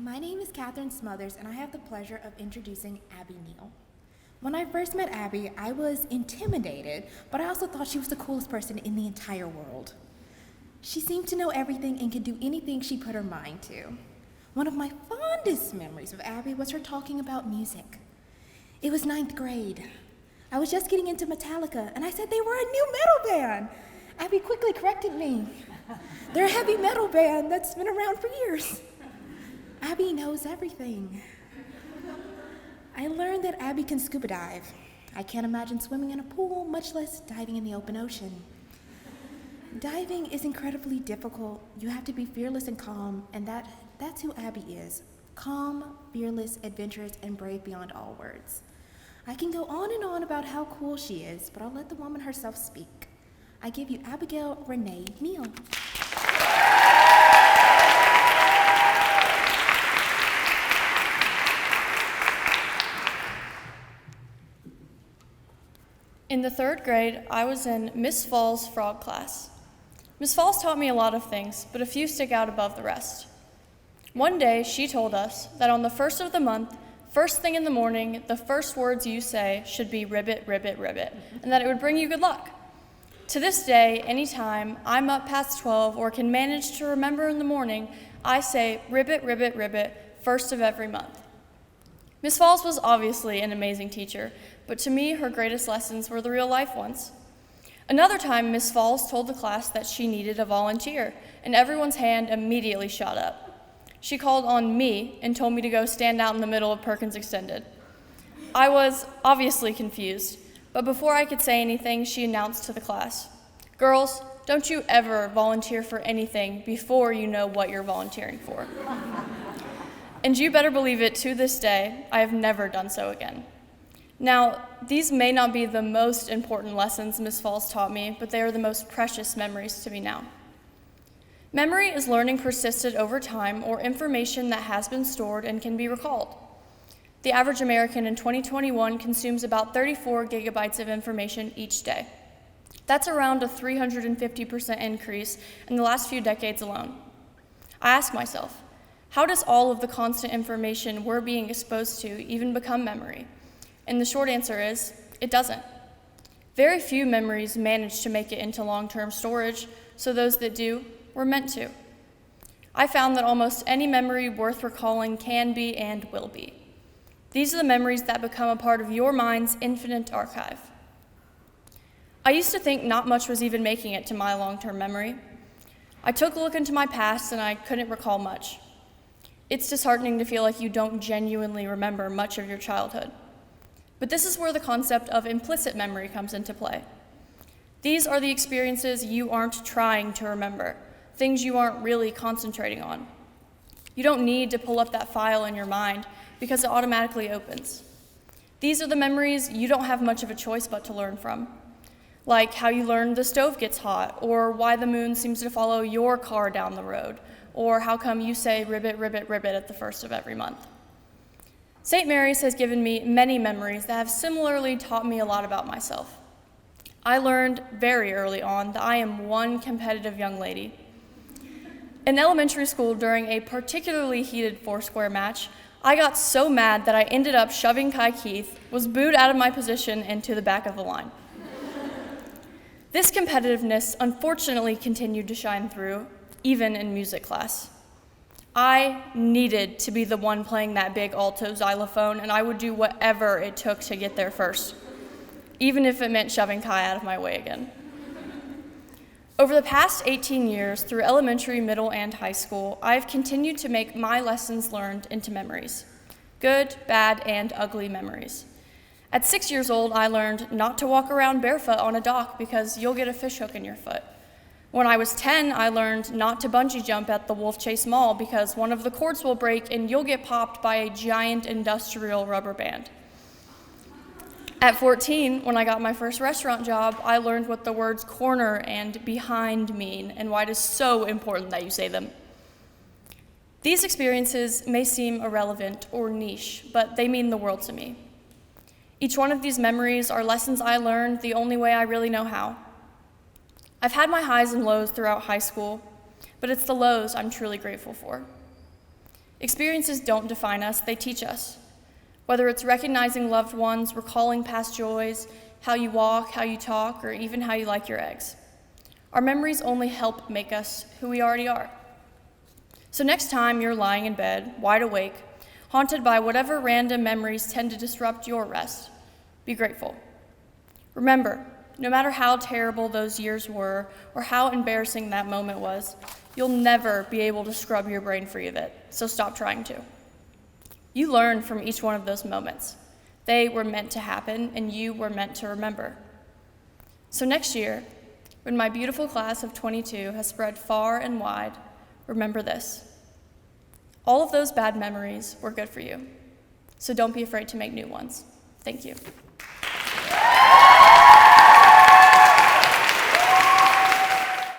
My name is Catherine Smothers, and I have the pleasure of introducing Abby Neal. When I first met Abby, I was intimidated, but I also thought she was the coolest person in the entire world. She seemed to know everything and could do anything she put her mind to. One of my fondest memories of Abby was her talking about music. It was 9th grade. I was just getting into Metallica, and I said they were a new metal band. Abby quickly corrected me. They're a heavy metal band that's been around for years. Abby knows everything. I learned that Abby can scuba dive. I can't imagine swimming in a pool, much less diving in the open ocean. Diving is incredibly difficult. You have to be fearless and calm, and that's who Abby is. Calm, fearless, adventurous, and brave beyond all words. I can go on and on about how cool she is, but I'll let the woman herself speak. I give you Abigail Renee Neal. In the 3rd grade, I was in Miss Fall's frog class. Miss Falls taught me a lot of things, but a few stick out above the rest. One day, she told us that on the 1st of the month, first thing in the morning, the first words you say should be ribbit, ribbit, ribbit, and that it would bring you good luck. To this day, anytime I'm up past 12 or can manage to remember in the morning, I say ribbit, ribbit, ribbit, first of every month. Miss Falls was obviously an amazing teacher, but to me, her greatest lessons were the real-life ones. Another time, Miss Falls told the class that she needed a volunteer, and everyone's hand immediately shot up. She called on me and told me to go stand out in the middle of Perkins Extended. I was obviously confused, but before I could say anything, she announced to the class, "Girls, don't you ever volunteer for anything before you know what you're volunteering for." And you better believe it, to this day, I have never done so again. Now, these may not be the most important lessons Miss Falls taught me, but they are the most precious memories to me now. Memory is learning persisted over time or information that has been stored and can be recalled. The average American in 2021 consumes about 34 gigabytes of information each day. That's around a 350% increase in the last few decades alone. I ask myself, how does all of the constant information we're being exposed to even become memory? And the short answer is, it doesn't. Very few memories manage to make it into long-term storage, so those that do were meant to. I found that almost any memory worth recalling can be and will be. These are the memories that become a part of your mind's infinite archive. I used to think not much was even making it to my long-term memory. I took a look into my past and I couldn't recall much. It's disheartening to feel like you don't genuinely remember much of your childhood. But this is where the concept of implicit memory comes into play. These are the experiences you aren't trying to remember, things you aren't really concentrating on. You don't need to pull up that file in your mind because it automatically opens. These are the memories you don't have much of a choice but to learn from, like how you learned the stove gets hot, or why the moon seems to follow your car down the road, or how come you say ribbit, ribbit, ribbit at the first of every month. St. Mary's has given me many memories that have similarly taught me a lot about myself. I learned very early on that I am one competitive young lady. In elementary school, during a particularly heated foursquare match, I got so mad that I ended up shoving Kai Keith, was booed out of my position and to the back of the line. This competitiveness unfortunately continued to shine through, even in music class. I needed to be the one playing that big alto xylophone, and I would do whatever it took to get there first, even if it meant shoving Kai out of my way again. Over the past 18 years, through elementary, middle, and high school, I've continued to make my lessons learned into memories, good, bad, and ugly memories. At 6 years old, I learned not to walk around barefoot on a dock because you'll get a fish hook in your foot. When I was 10, I learned not to bungee jump at the Wolf Chase Mall because one of the cords will break and you'll get popped by a giant industrial rubber band. At 14, when I got my first restaurant job, I learned what the words corner and behind mean and why it is so important that you say them. These experiences may seem irrelevant or niche, but they mean the world to me. Each one of these memories are lessons I learned the only way I really know how. I've had my highs and lows throughout high school, but it's the lows I'm truly grateful for. Experiences don't define us, they teach us. Whether it's recognizing loved ones, recalling past joys, how you walk, how you talk, or even how you like your eggs. Our memories only help make us who we already are. So next time you're lying in bed, wide awake, haunted by whatever random memories tend to disrupt your rest, be grateful. Remember, no matter how terrible those years were or how embarrassing that moment was, you'll never be able to scrub your brain free of it, so stop trying to. You learn from each one of those moments. They were meant to happen, and you were meant to remember. So next year, when my beautiful class of 22 has spread far and wide, remember this. All of those bad memories were good for you, so don't be afraid to make new ones. Thank you.